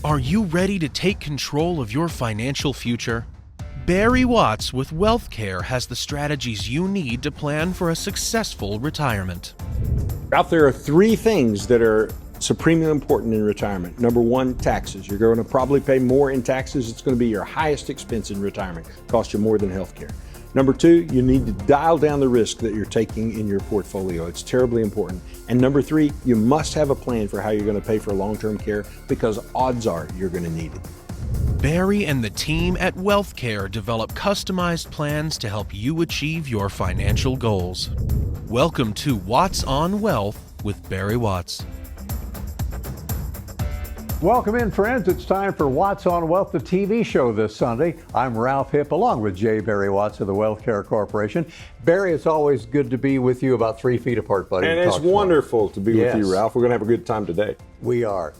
Are you ready to take control of your financial future? Barry Watts with WealthCare has the strategies you need to plan for a successful retirement. Ralph, there are three things that are supremely important in retirement. Number one, taxes. You're going to probably pay more in taxes. It's going to be your highest expense in retirement. Cost you more than healthcare. Number two, you need to dial down the risk that you're taking in your portfolio. It's terribly important. And number three, you must have a plan for how you're going to pay for long-term care, because odds are you're going to need it. Barry and the team at WealthCare develop customized plans to help you achieve your financial goals. Welcome to Watts on Wealth with Barry Watts. Welcome in, friends. It's time for Watts on Wealth, the TV show this Sunday. I'm Ralph Hipp, along with J. Barry Watts of the WealthCare Corporation. Barry, it's always good to be with you, about 3 feet apart, buddy. And it's wonderful to be with you, Ralph. We're going to have a good time today. We are.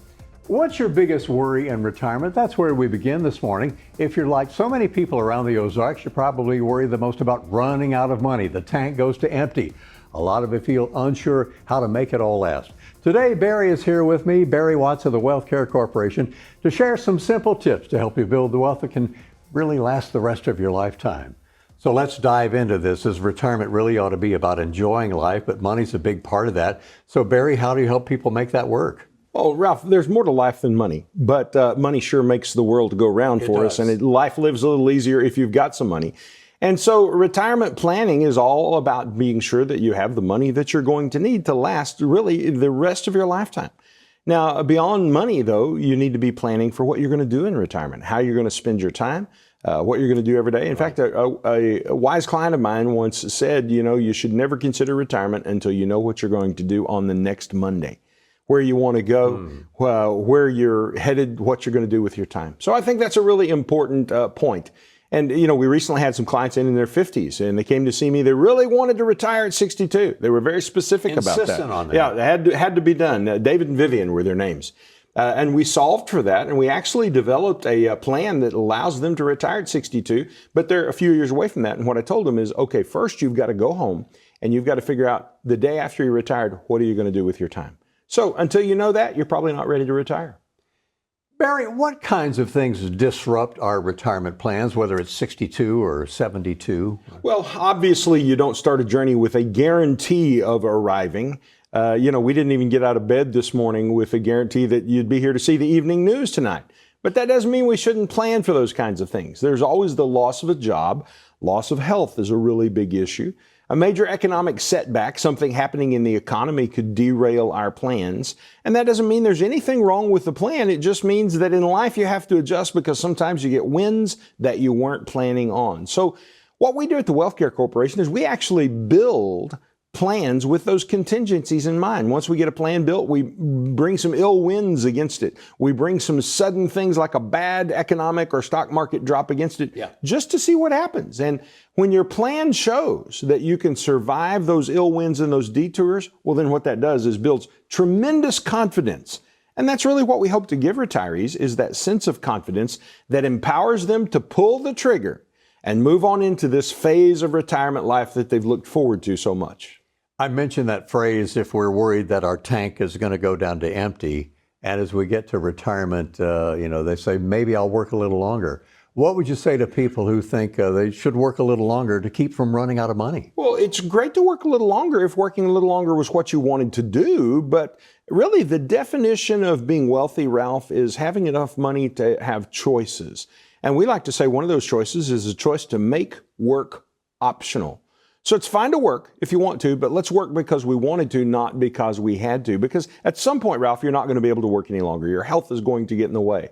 What's your biggest worry in retirement? That's where we begin this morning. If you're like so many people around the Ozarks, you probably worry the most about running out of money. The tank goes to empty. A lot of you feel unsure how to make it all last. Today, Barry is here with me, Barry Watts of the WealthCare Corporation, to share some simple tips to help you build the wealth that can really last the rest of your lifetime. So let's dive into this, as retirement really ought to be about enjoying life, but money's a big part of that. So Barry, how do you help people make that work? Oh, Ralph, there's more to life than money, but money sure makes the world go round for us, and life lives a little easier if you've got some money. And so retirement planning is all about being sure that you have the money that you're going to need to last really the rest of your lifetime. Now, beyond money, though, you need to be planning for what you're going to do in retirement, how you're going to spend your time, what you're going to do every day. In fact, a wise client of mine once said, you should never consider retirement until you know what you're going to do on the next Monday, where you want to go, where you're headed, what you're going to do with your time. So I think that's a really important point. And, we recently had some clients in their 50s, and they came to see me. They really wanted to retire at 62. They were very specific about that. Insistent on that. Yeah, it had to be done. David and Vivian were their names. And we solved for that, and we actually developed a plan that allows them to retire at 62, but they're a few years away from that. And what I told them is, okay, first you've got to go home, and you've got to figure out the day after you're retired, what are you going to do with your time? So until you know that, you're probably not ready to retire. Barry, what kinds of things disrupt our retirement plans, whether it's 62 or 72? Well, obviously, you don't start a journey with a guarantee of arriving. We didn't even get out of bed this morning with a guarantee that you'd be here to see the evening news tonight. But that doesn't mean we shouldn't plan for those kinds of things. There's always the loss of a job. Loss of health is a really big issue. A major economic setback, something happening in the economy, could derail our plans. And that doesn't mean there's anything wrong with the plan. It just means that in life you have to adjust, because sometimes you get wins that you weren't planning on. So what we do at the WealthCare Corporation is we actually build plans with those contingencies in mind. Once we get a plan built, we bring some ill winds against it. We bring some sudden things like a bad economic or stock market drop against it, just to see what happens. And when your plan shows that you can survive those ill winds and those detours, well, then what that does is builds tremendous confidence. And that's really what we hope to give retirees, is that sense of confidence that empowers them to pull the trigger and move on into this phase of retirement life that they've looked forward to so much. I mentioned that phrase, if we're worried that our tank is going to go down to empty. And as we get to retirement, they say, maybe I'll work a little longer. What would you say to people who think they should work a little longer to keep from running out of money? Well, it's great to work a little longer if working a little longer was what you wanted to do. But really, the definition of being wealthy, Ralph, is having enough money to have choices. And we like to say one of those choices is a choice to make work optional. So it's fine to work if you want to, but let's work because we wanted to, not because we had to. Because at some point, Ralph, you're not going to be able to work any longer. Your health is going to get in the way.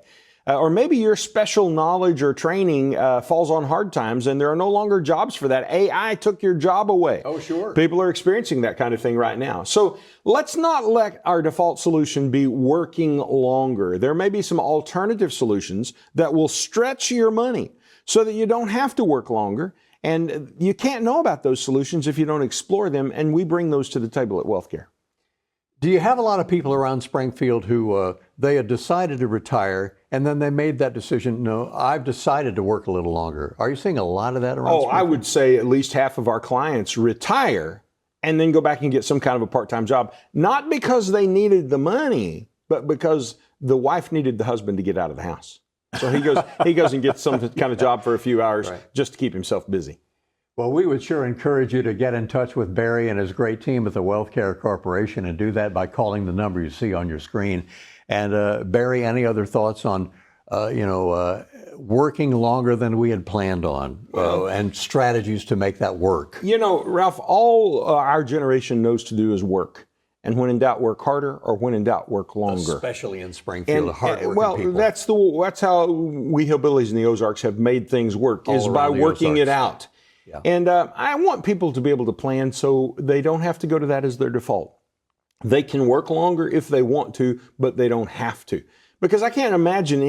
Or maybe your special knowledge or training falls on hard times and there are no longer jobs for that. AI took your job away. Oh, sure. People are experiencing that kind of thing right now. So let's not let our default solution be working longer. There may be some alternative solutions that will stretch your money so that you don't have to work longer. And you can't know about those solutions if you don't explore them, and we bring those to the table at WealthCare. Do you have a lot of people around Springfield who they had decided to retire, and then they made that decision, no, I've decided to work a little longer? Are you seeing a lot of that around Springfield? I would say at least half of our clients retire and then go back and get some kind of a part-time job, not because they needed the money, but because the wife needed the husband to get out of the house. So he goes and gets some kind of job for a few hours just to keep himself busy. Well, we would sure encourage you to get in touch with Barry and his great team at the WealthCare Corporation, and do that by calling the number you see on your screen. And Barry, any other thoughts on, working longer than we had planned on, and strategies to make that work? Ralph, all our generation knows to do is work. And when in doubt, work harder, or when in doubt, work longer. Especially in Springfield, hard-working people. That's how we hillbillies in the Ozarks have made things work, is by working it out. Yeah. And I want people to be able to plan so they don't have to go to that as their default. They can work longer if they want to, but they don't have to. Because I can't imagine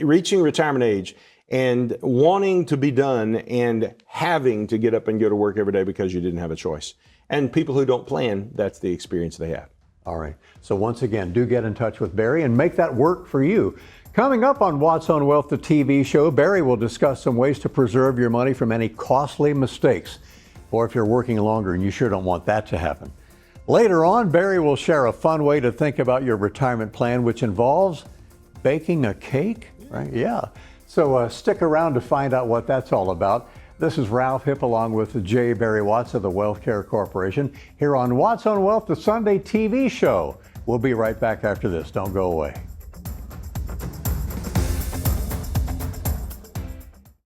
reaching retirement age and wanting to be done and having to get up and go to work every day because you didn't have a choice. And people who don't plan, that's the experience they have. All right. So once again, do get in touch with Barry and make that work for you. Coming up on Watts on Wealth, the TV show, Barry will discuss some ways to preserve your money from any costly mistakes, or if you're working longer and you sure don't want that to happen. Later on, Barry will share a fun way to think about your retirement plan, which involves baking a cake, right? Yeah. So stick around to find out what that's all about. This is Ralph Hipp along with J. Barry Watts of the WealthCare Corporation here on Watts on Wealth, the Sunday TV show. We'll be right back after this. Don't go away.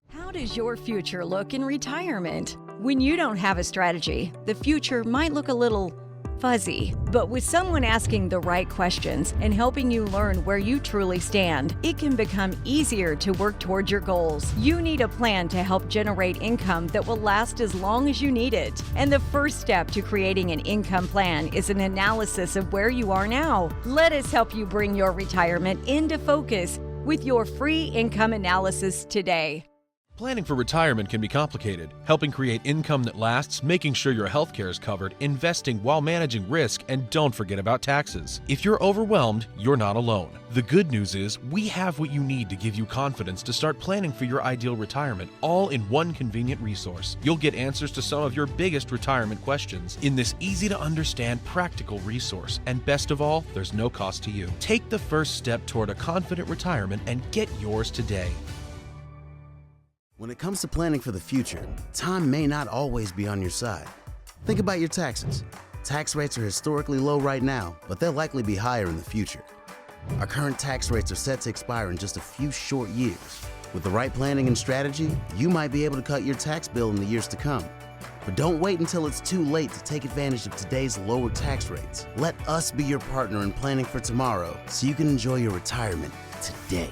How does your future look in retirement? When you don't have a strategy, the future might look a little fuzzy. But with someone asking the right questions and helping you learn where you truly stand, it can become easier to work towards your goals. You need a plan to help generate income that will last as long as you need it. And the first step to creating an income plan is an analysis of where you are now. Let us help you bring your retirement into focus with your free income analysis today. Planning for retirement can be complicated. Helping create income that lasts, making sure your health care is covered, investing while managing risk, and don't forget about taxes. If you're overwhelmed, you're not alone. The good news is we have what you need to give you confidence to start planning for your ideal retirement, all in one convenient resource. You'll get answers to some of your biggest retirement questions in this easy-to-understand, practical resource. And best of all, there's no cost to you. Take the first step toward a confident retirement and get yours today. When it comes to planning for the future, time may not always be on your side. Think about your taxes. Tax rates are historically low right now, but they'll likely be higher in the future. Our current tax rates are set to expire in just a few short years. With the right planning and strategy, you might be able to cut your tax bill in the years to come. But don't wait until it's too late to take advantage of today's lower tax rates. Let us be your partner in planning for tomorrow so you can enjoy your retirement today.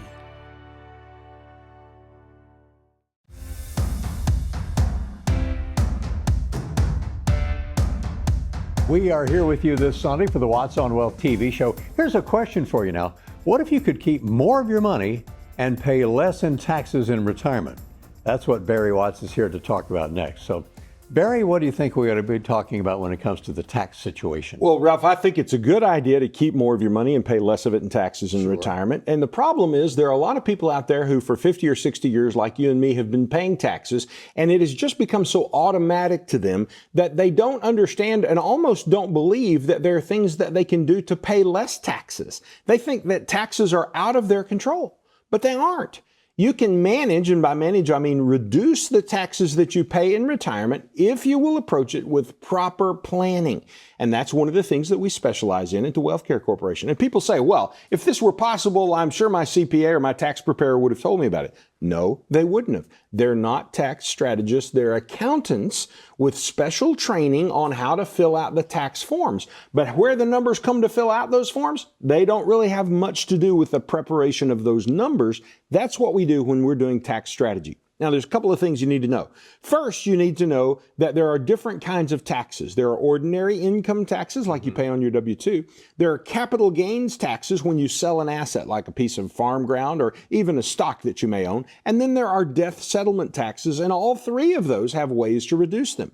We are here with you this Sunday for the Watts on Wealth TV show. Here's a question for you now. What if you could keep more of your money and pay less in taxes in retirement? That's what Barry Watts is here to talk about next. So, Barry, what do you think we ought to be talking about when it comes to the tax situation? Well, Ralph, I think it's a good idea to keep more of your money and pay less of it in taxes in retirement. And the problem is there are a lot of people out there who for 50 or 60 years, like you and me, have been paying taxes, and it has just become so automatic to them that they don't understand and almost don't believe that there are things that they can do to pay less taxes. They think that taxes are out of their control, but they aren't. You can manage, and by manage I mean reduce the taxes that you pay in retirement if you will approach it with proper planning. And that's one of the things that we specialize in at the WealthCare Corporation. And people say, well, if this were possible, I'm sure my CPA or my tax preparer would have told me about it. No, they wouldn't have. They're not tax strategists. They're accountants with special training on how to fill out the tax forms. But where the numbers come to fill out those forms, they don't really have much to do with the preparation of those numbers. That's what we do when we're doing tax strategy. Now, there's a couple of things you need to know. First, you need to know that there are different kinds of taxes. There are ordinary income taxes, like you pay on your W-2. There are capital gains taxes when you sell an asset, like a piece of farm ground or even a stock that you may own. And then there are death settlement taxes, and all three of those have ways to reduce them.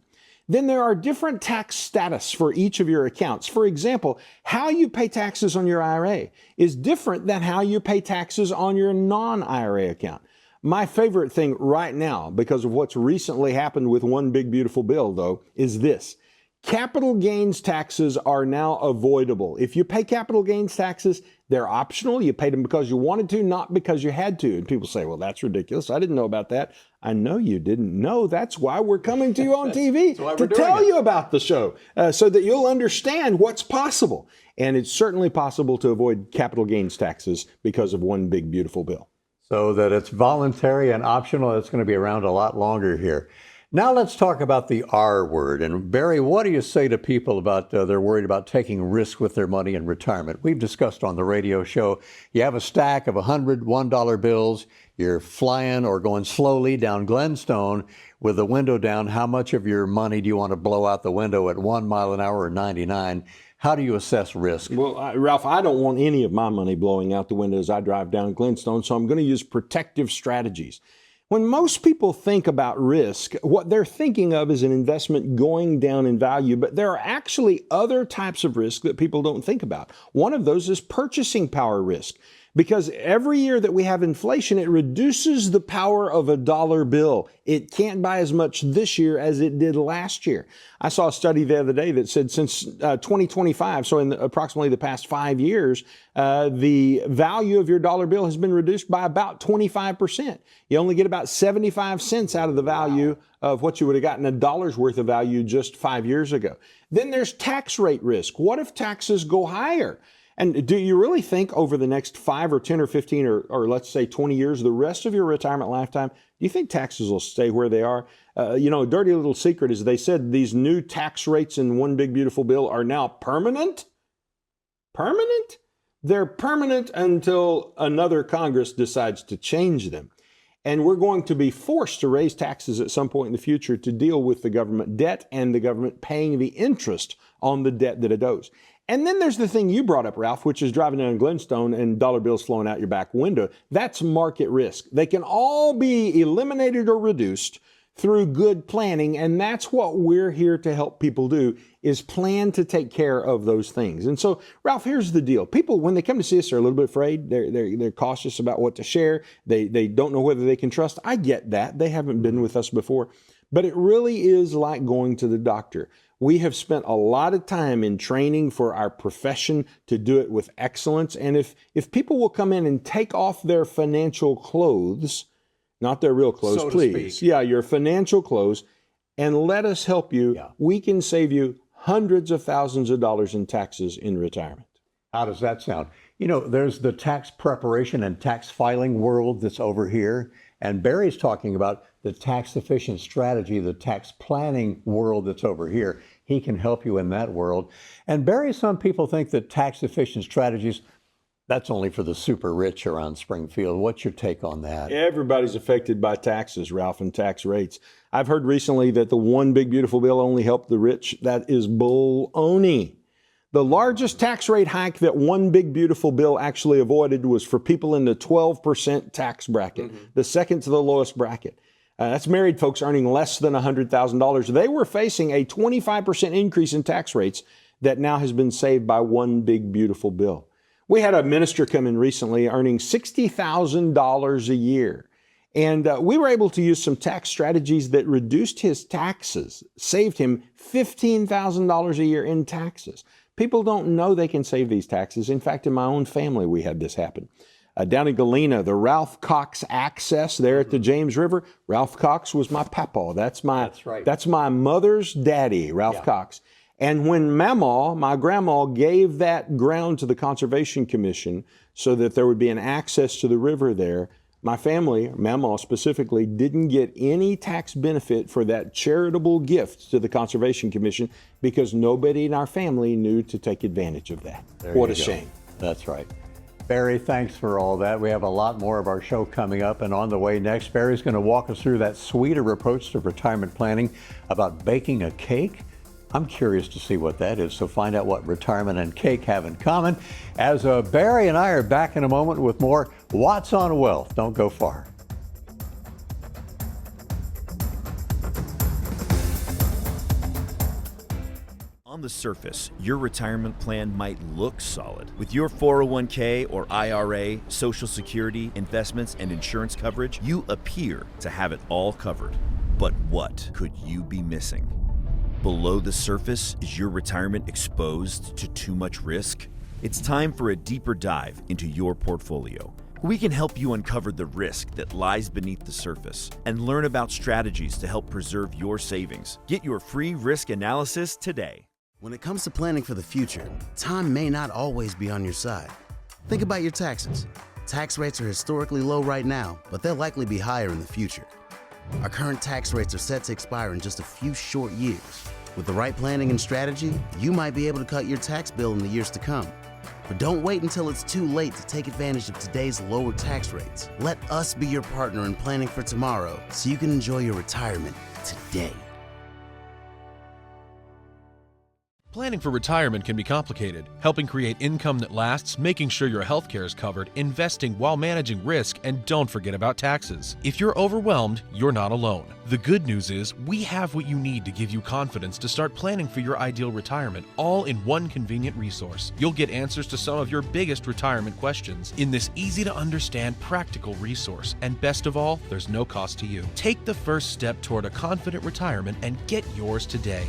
Then there are different tax status for each of your accounts. For example, how you pay taxes on your IRA is different than how you pay taxes on your non-IRA account. My favorite thing right now, because of what's recently happened with one big beautiful bill, though, is this. Capital gains taxes are now avoidable. If you pay capital gains taxes, they're optional. You paid them because you wanted to, not because you had to. And people say, well, that's ridiculous. I didn't know about that. I know you didn't know. That's why we're coming to you on TV to tell you about the show so that you'll understand what's possible. And it's certainly possible to avoid capital gains taxes because of one big, beautiful bill. So that it's voluntary and optional. It's going to be around a lot longer here. Now let's talk about the R word. And Barry, what do you say to people about they're worried about taking risks with their money in retirement? We've discussed on the radio show, you have a stack of $101 bills, you're flying or going slowly down Glenstone with the window down. How much of your money do you want to blow out the window at 1 mile an hour or 99? How do you assess risk? Well, Ralph, I don't want any of my money blowing out the window as I drive down Glenstone, so I'm going to use protective strategies. When most people think about risk, what they're thinking of is an investment going down in value, but there are actually other types of risk that people don't think about. One of those is purchasing power risk. Because every year that we have inflation, it reduces the power of a dollar bill. It can't buy as much this year as it did last year. I saw a study the other day that said since 2025, so in approximately the past 5 years, the value of your dollar bill has been reduced by about 25%. You only get about 75 cents out of the value of what you would have gotten a dollar's worth of value just 5 years ago. Then there's tax rate risk. What if taxes go higher? And do you really think over the next 5 or 10 or 15 or let's say 20 years, the rest of your retirement lifetime, do you think taxes will stay where they are? A dirty little secret is they said these new tax rates in one big beautiful bill are now permanent. Permanent? They're permanent until another Congress decides to change them. And we're going to be forced to raise taxes at some point in the future to deal with the government debt and the government paying the interest on the debt that it owes. And then there's the thing you brought up, Ralph, which is driving down Glenstone and dollar bills flowing out your back window. That's market risk. They can all be eliminated or reduced through good planning, and that's what we're here to help people do, is plan to take care of those things. And so, Ralph, here's the deal. People, when they come to see us, they're a little bit afraid. They're cautious about what to share. They don't know whether they can trust. I get that. They haven't been with us before. But it really is like going to the doctor. We have spent a lot of time in training for our profession to do it with excellence. And if people will come in and take off their financial clothes, not their real clothes, so please. Yeah, your financial clothes, and let us help you. Yeah. We can save you hundreds of thousands of dollars in taxes in retirement. How does that sound? There's the tax preparation and tax filing world that's over here. And Barry's talking about the tax efficient strategy, the tax planning world that's over here. He can help you in that world. And Barry, some people think that tax efficient strategies, that's only for the super rich around Springfield. What's your take on that? Everybody's affected by taxes, Ralph, and tax rates. I've heard recently that the one big beautiful bill only helped the rich. That is bull-oney. The largest tax rate hike that one big beautiful bill actually avoided was for people in the 12% tax bracket, the second to the lowest bracket. That's married folks earning less than $100,000. They were facing a 25% increase in tax rates that now has been saved by one big beautiful bill. We had a minister come in recently earning $60,000 a year. And we were able to use some tax strategies that reduced his taxes, saved him $15,000 a year in taxes. People don't know they can save these taxes. In fact, in my own family, we had this happen. Down in Galena, the Ralph Cox access there at the James River. Ralph Cox was my papa. That's my mother's daddy, Ralph Cox. And when my grandma gave that ground to the Conservation Commission so that there would be an access to the river there, my family, Mama specifically, didn't get any tax benefit for that charitable gift to the Conservation Commission because nobody in our family knew to take advantage of that. What a shame. That's right. Barry, thanks for all that. We have a lot more of our show coming up, and on the way next, Barry's going to walk us through that sweeter approach to retirement planning about baking a cake. I'm curious to see what that is, so find out what retirement and cake have in common. As Barry and I are back in a moment with more What's on Wealth. Don't go far. On the surface, your retirement plan might look solid. With your 401k or IRA, Social Security, investments, and insurance coverage, you appear to have it all covered. But what could you be missing? Below the surface, is your retirement exposed to too much risk? It's time for a deeper dive into your portfolio. We can help you uncover the risk that lies beneath the surface and learn about strategies to help preserve your savings. Get your free risk analysis today. When it comes to planning for the future, time may not always be on your side. Think about your taxes. Tax rates are historically low right now, but they'll likely be higher in the future. Our current tax rates are set to expire in just a few short years. With the right planning and strategy, you might be able to cut your tax bill in the years to come. But don't wait until it's too late to take advantage of today's lower tax rates. Let us be your partner in planning for tomorrow so you can enjoy your retirement today. Planning for retirement can be complicated. Helping create income that lasts, making sure your healthcare is covered, investing while managing risk, and don't forget about taxes. If you're overwhelmed, you're not alone. The good news is we have what you need to give you confidence to start planning for your ideal retirement, all in one convenient resource. You'll get answers to some of your biggest retirement questions in this easy-to-understand, practical resource. And best of all, there's no cost to you. Take the first step toward a confident retirement and get yours today.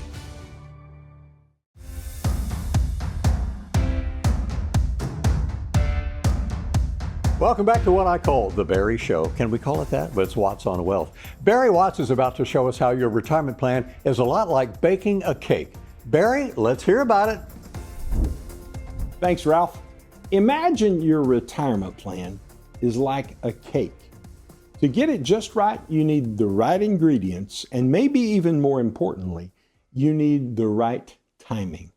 Welcome back to what I call The Barry Show. Can we call it that? But it's Watts on Wealth. Barry Watts is about to show us how your retirement plan is a lot like baking a cake. Barry, let's hear about it. Thanks, Ralph. Imagine your retirement plan is like a cake. To get it just right, you need the right ingredients, and maybe even more importantly, you need the right timing.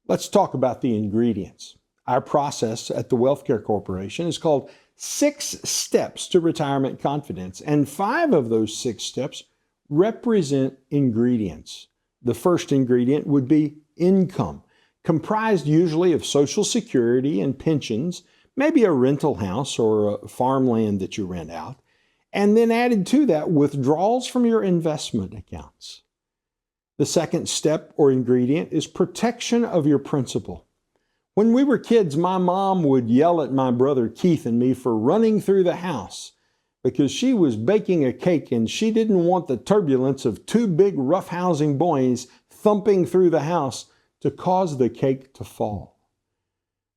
Let's talk about the ingredients. Our process at the WealthCare Corporation is called 6 Steps to Retirement Confidence, and 5 of those 6 steps represent ingredients. The first ingredient would be income, comprised usually of Social Security and pensions, maybe a rental house or a farmland that you rent out, and then added to that withdrawals from your investment accounts. The second step or ingredient is protection of your principal. When we were kids, my mom would yell at my brother Keith and me for running through the house because she was baking a cake and she didn't want the turbulence of 2 big roughhousing boys thumping through the house to cause the cake to fall.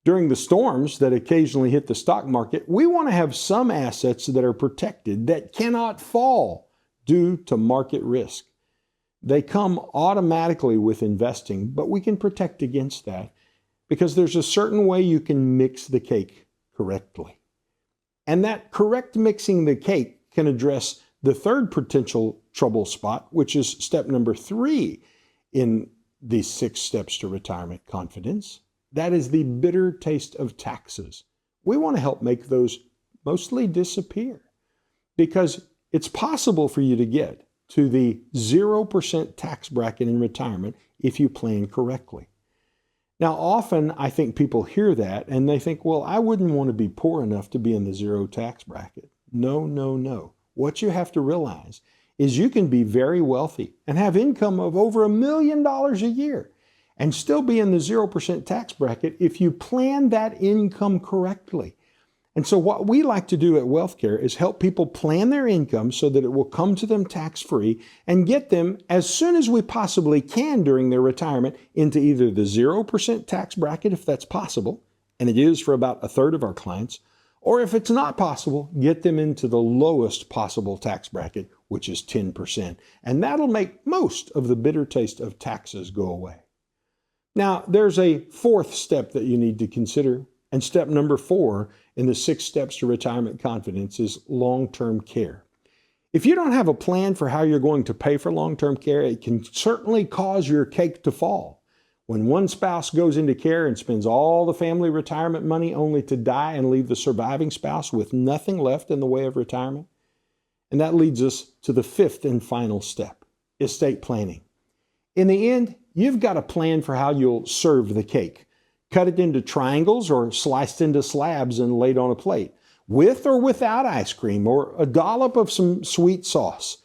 During the storms that occasionally hit the stock market, we want to have some assets that are protected that cannot fall due to market risk. They come automatically with investing, but we can protect against that, because there's a certain way you can mix the cake correctly. And that correct mixing the cake can address the third potential trouble spot, which is step number 3 in these 6 steps to retirement confidence. That is the bitter taste of taxes. We want to help make those mostly disappear, because it's possible for you to get to the 0% tax bracket in retirement if you plan correctly. Now, often I think people hear that and they think, well, I wouldn't want to be poor enough to be in the 0 tax bracket. No, no, no. What you have to realize is you can be very wealthy and have income of over $1 million a year and still be in the 0% tax bracket if you plan that income correctly. And so what we like to do at WealthCare is help people plan their income so that it will come to them tax-free and get them as soon as we possibly can during their retirement into either the 0% tax bracket, if that's possible, and it is for about 1/3 of our clients, or if it's not possible, get them into the lowest possible tax bracket, which is 10%. And that'll make most of the bitter taste of taxes go away. Now, there's a 4th step that you need to consider. And step number 4 in the 6 steps to retirement confidence is long-term care. If you don't have a plan for how you're going to pay for long-term care, it can certainly cause your cake to fall. When one spouse goes into care and spends all the family retirement money only to die and leave the surviving spouse with nothing left in the way of retirement. And that leads us to the 5th and final step, estate planning. In the end, you've got a plan for how you'll serve the cake. Cut it into triangles or sliced into slabs and laid on a plate, with or without ice cream or a dollop of some sweet sauce.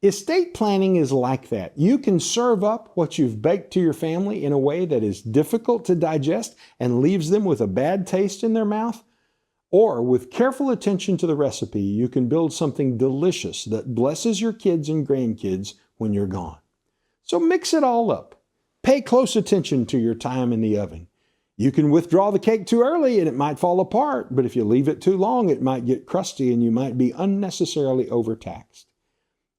Estate planning is like that. You can serve up what you've baked to your family in a way that is difficult to digest and leaves them with a bad taste in their mouth, or with careful attention to the recipe, you can build something delicious that blesses your kids and grandkids when you're gone. So mix it all up. Pay close attention to your time in the oven. You can withdraw the cake too early and it might fall apart, but if you leave it too long, it might get crusty and you might be unnecessarily overtaxed.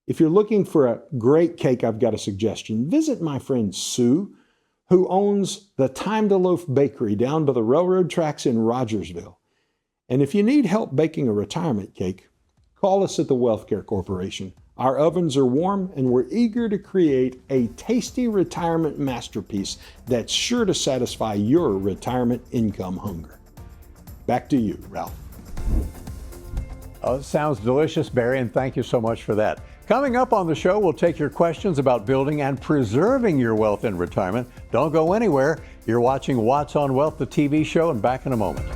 If you're looking for a great cake, I've got a suggestion. Visit my friend Sue, who owns the Time to Loaf Bakery down by the railroad tracks in Rogersville. And if you need help baking a retirement cake, call us at the WealthCare Corporation. Our ovens are warm and we're eager to create a tasty retirement masterpiece that's sure to satisfy your retirement income hunger. Back to you, Ralph. Oh, sounds delicious, Barry, and thank you so much for that. Coming up on the show, we'll take your questions about building and preserving your wealth in retirement. Don't go anywhere. You're watching What's on Wealth, the TV show, and back in a moment.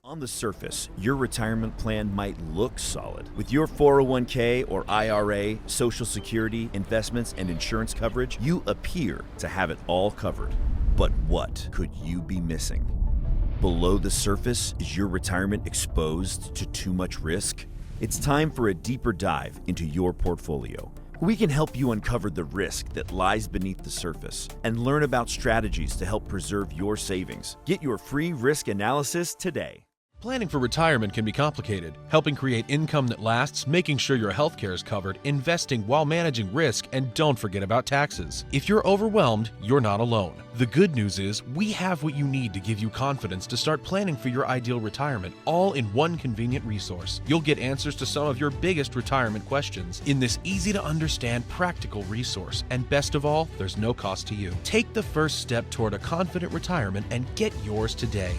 On the surface, your retirement plan might look solid. With your 401k or IRA, Social Security, investments, and insurance coverage, you appear to have it all covered. But what could you be missing? Below the surface, is your retirement exposed to too much risk? It's time for a deeper dive into your portfolio. We can help you uncover the risk that lies beneath the surface and learn about strategies to help preserve your savings. Get your free risk analysis today. Planning for retirement can be complicated. Helping create income that lasts, making sure your health care is covered, investing while managing risk, and don't forget about taxes. If you're overwhelmed, you're not alone. The good news is we have what you need to give you confidence to start planning for your ideal retirement, all in one convenient resource. You'll get answers to some of your biggest retirement questions in this easy-to-understand, practical resource. And best of all, there's no cost to you. Take the first step toward a confident retirement and get yours today.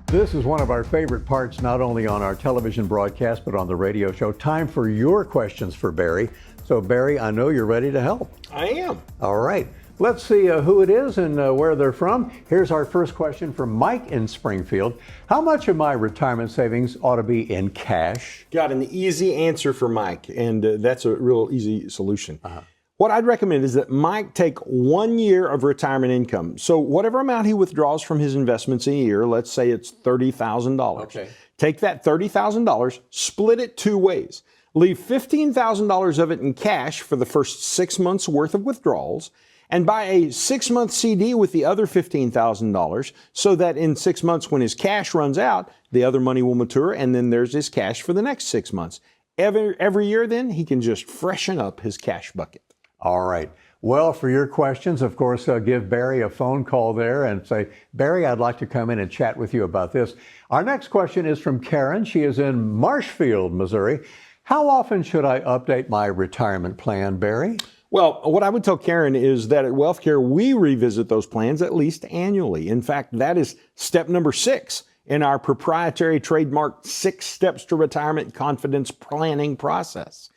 This is one of our favorite parts, not only on our television broadcast, but on the radio show. Time for your questions for Barry. So, Barry, I know you're ready to help. I am. All right. Let's see who it is and where they're from. Here's our first question from Mike in Springfield. How much of my retirement savings ought to be in cash? Got an easy answer for Mike, and that's a real easy solution. What I'd recommend is that Mike take 1 year of retirement income. So whatever amount he withdraws from his investments in a year, let's say it's $30,000. Okay. Take that $30,000, split it two ways. Leave $15,000 of it in cash for the first 6 months worth of withdrawals, and buy a 6-month CD with the other $15,000 so that in 6 months when his cash runs out, the other money will mature and then there's his cash for the next 6 months. Every year then, he can just freshen up his cash bucket. All right. Well, for your questions, of course, give Barry a phone call there and say, Barry, I'd like to come in and chat with you about this. Our next question is from Karen. She is in Marshfield, Missouri. How often should I update my retirement plan, Barry? Well, what I would tell Karen is that at WealthCare, we revisit those plans at least annually. In fact, that is step number 6 in our proprietary trademarked 6 Steps to Retirement Confidence Planning process.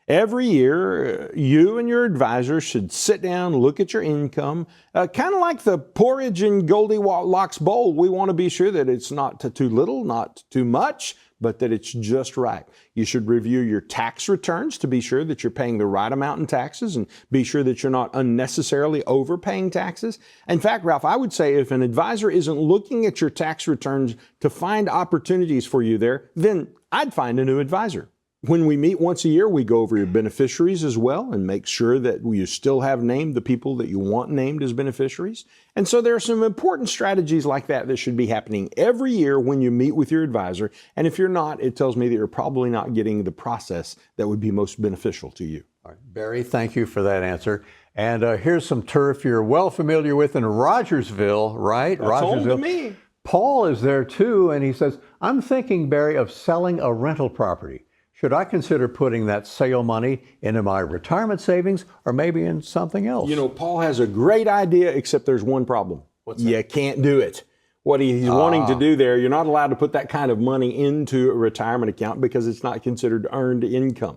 Every year, you and your advisor should sit down, look at your income, kind of like the porridge in Goldilocks bowl. We want to be sure that it's not too little, not too much, but that it's just right. You should review your tax returns to be sure that you're paying the right amount in taxes and be sure that you're not unnecessarily overpaying taxes. In fact, Ralph, I would say if an advisor isn't looking at your tax returns to find opportunities for you there, then I'd find a new advisor. When we meet once a year, we go over your beneficiaries as well and make sure that you still have named the people that you want named as beneficiaries. And so there are some important strategies like that that should be happening every year when you meet with your advisor. And if you're not, it tells me that you're probably not getting the process that would be most beneficial to you. All right, Barry, thank you for that answer. And here's some turf you're well familiar with in Rogersville, right? That's home to me. Paul is there too, and he says, I'm thinking, Barry, of selling a rental property. Should I consider putting that sale money into my retirement savings or maybe in something else? You know, Paul has a great idea, except there's one problem. What's that? You can't do it. What he's wanting to do there, you're not allowed to put that kind of money into a retirement account because it's not considered earned income.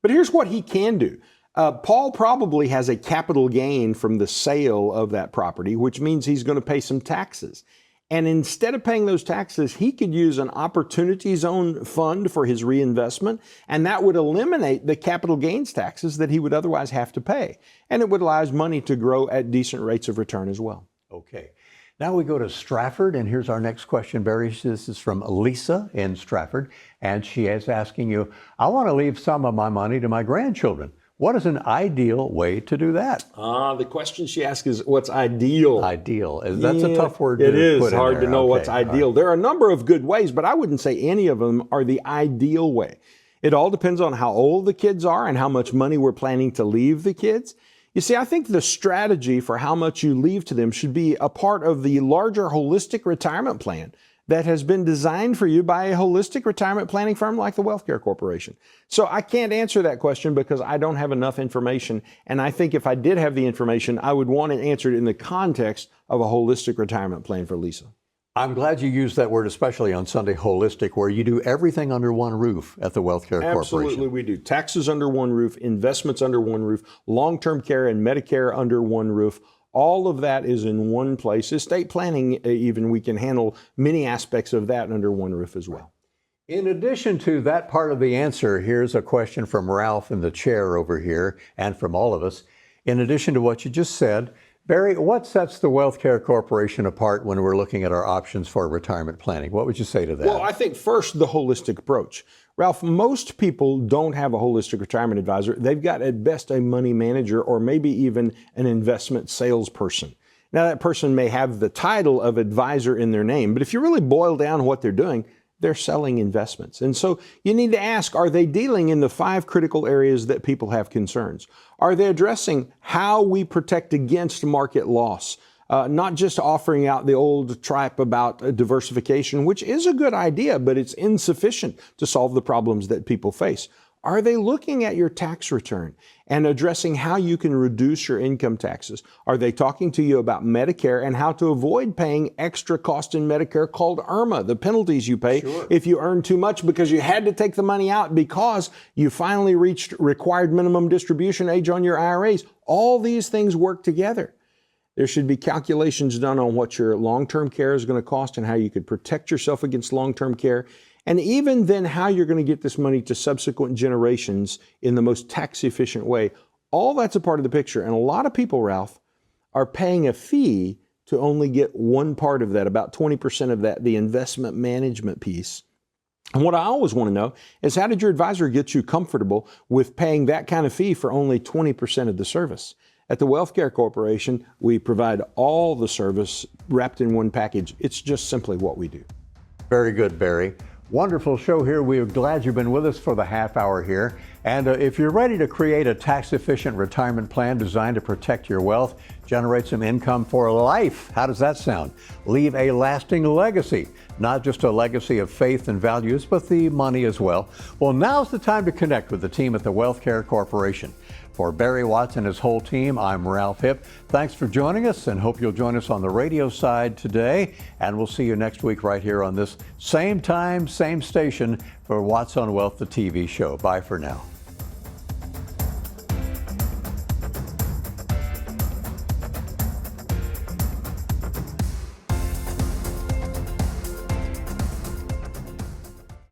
But here's what he can do. Paul probably has a capital gain from the sale of that property, which means he's going to pay some taxes. And instead of paying those taxes, he could use an opportunity zone fund for his reinvestment, and that would eliminate the capital gains taxes that he would otherwise have to pay. And it would allow his money to grow at decent rates of return as well. Okay. Now we go to Stratford, and here's our next question, Barry. This is from Lisa in Stratford, and she is asking you, I want to leave some of my money to my grandchildren. What is an ideal way to do that? The question she asks is, what's ideal? Ideal. That's a tough word to put in there. It is hard there. to know what's ideal. Right. There are a number of good ways, but I wouldn't say any of them are the ideal way. It all depends on how old the kids are and how much money we're planning to leave the kids. You see, I think the strategy for how much you leave to them should be a part of the larger holistic retirement plan that has been designed for you by a holistic retirement planning firm like the WealthCare Corporation. So I can't answer that question because I don't have enough information. And I think if I did have the information, I would want it answered in the context of a holistic retirement plan for Lisa. I'm glad you used that word, especially on Sunday, holistic, where you do everything under one roof at the WealthCare Corporation. Absolutely, we do. Taxes under one roof, investments under one roof, long-term care and Medicare under one roof. All of that is in one place. Estate planning, even, we can handle many aspects of that under one roof as well. In addition to that part of the answer, here's a question from Ralph in the chair over here and from all of us. In addition to what you just said, Barry, what sets the WealthCare Corporation apart when we're looking at our options for retirement planning? What would you say to that? Well, I think first, the holistic approach. Ralph, most people don't have a holistic retirement advisor. They've got at best a money manager or maybe even an investment salesperson. Now, that person may have the title of advisor in their name, but if you really boil down what they're doing, they're selling investments. And so you need to ask, are they dealing in the 5 critical areas that people have concerns? Are they addressing how we protect against market loss? Not just offering out the old tripe about diversification, which is a good idea, but it's insufficient to solve the problems that people face. Are they looking at your tax return and addressing how you can reduce your income taxes? Are they talking to you about Medicare and how to avoid paying extra cost in Medicare called IRMA, the penalties you pay if you earn too much because you had to take the money out because you finally reached required minimum distribution age on your IRAs? All these things work together. There should be calculations done on what your long-term care is going to cost and how you could protect yourself against long-term care. And even then how you're going to get this money to subsequent generations in the most tax-efficient way. All that's a part of the picture. And a lot of people, Ralph, are paying a fee to only get one part of that, about 20% of that, the investment management piece. And what I always want to know is, how did your advisor get you comfortable with paying that kind of fee for only 20% of the service? At the WealthCare Corporation, we provide all the service wrapped in one package. It's just simply what we do. Very good, Barry. Wonderful show here. We're glad you've been with us for the half hour here. And if you're ready to create a tax-efficient retirement plan designed to protect your wealth, generate some income for life, how does that sound? Leave a lasting legacy, not just a legacy of faith and values, but the money as well. Well, now's the time to connect with the team at the WealthCare Corporation. For Barry Watts and his whole team, I'm Ralph Hipp. Thanks for joining us, and hope you'll join us on the radio side today. And we'll see you next week right here on this same time, same station for Watts on Wealth, the TV show. Bye for now.